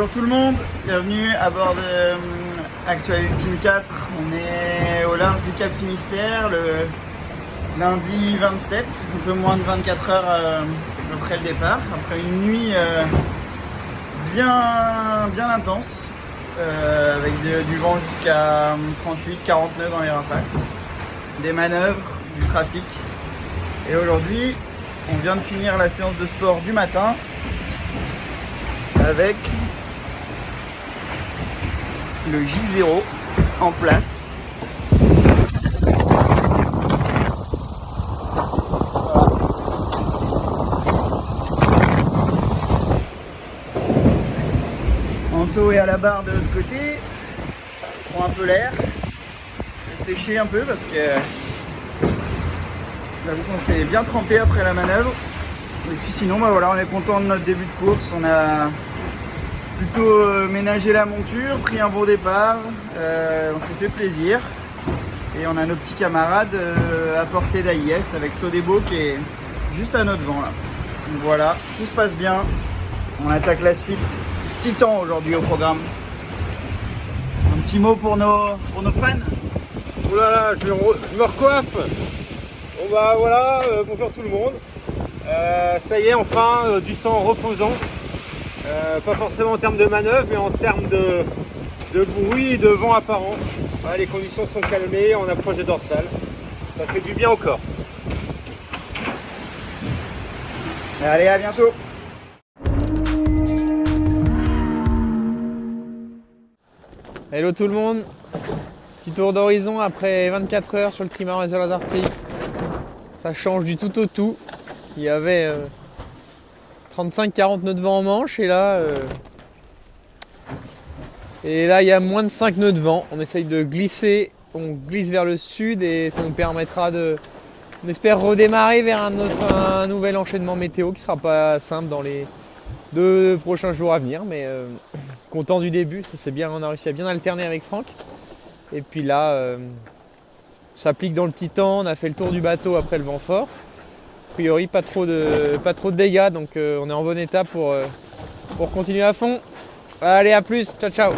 Bonjour tout le monde, bienvenue à bord de Actual Ultime 4. On est au large du Cap Finistère le lundi 27, un peu moins de 24 heures après le départ, après une nuit bien intense, avec du vent jusqu'à 38-40 nœuds dans les rafales, des manœuvres, du trafic. Et aujourd'hui, on vient de finir la séance de sport du matin avec le J0 en place. Anto est à la barre de l'autre côté, il prend un peu l'air, il fait sécher un peu parce que j'avoue qu'on s'est bien trempé après la manœuvre. Et puis sinon, voilà, on est content de notre début de course. On a plutôt ménagé la monture, pris un bon départ, on s'est fait plaisir. Et on a nos petits camarades à portée d'AIS avec Sodebo qui est juste à notre vent là. Donc voilà, tout se passe bien. On attaque la suite. Titan aujourd'hui au programme. Un petit mot pour nos fans. Oh là là, je me recoiffe. Bon bah voilà, bonjour tout le monde. Ça y est, enfin du temps reposant. Pas forcément en termes de manœuvre, mais en termes de bruit et de vent apparent. Voilà, les conditions sont calmées, on approche des dorsales. Ça fait du bien au corps. Allez, à bientôt. Hello tout le monde, petit tour d'horizon après 24 heures sur le trimaran des Arctiques. Ça change du tout au tout. Il y avait 35-40 nœuds de vent en manche et là il y a moins de 5 nœuds de vent. On essaye de glisser, on glisse vers le sud et ça nous permettra on espère redémarrer vers un nouvel enchaînement météo qui sera pas simple dans les 2 prochains jours à venir, mais content du début, on a réussi à bien alterner avec Franck. Et puis là, ça s'applique dans le Titan, on a fait le tour du bateau après le vent fort. A priori, pas trop de dégâts, donc on est en bon état pour continuer à fond. Allez, à plus, ciao ciao.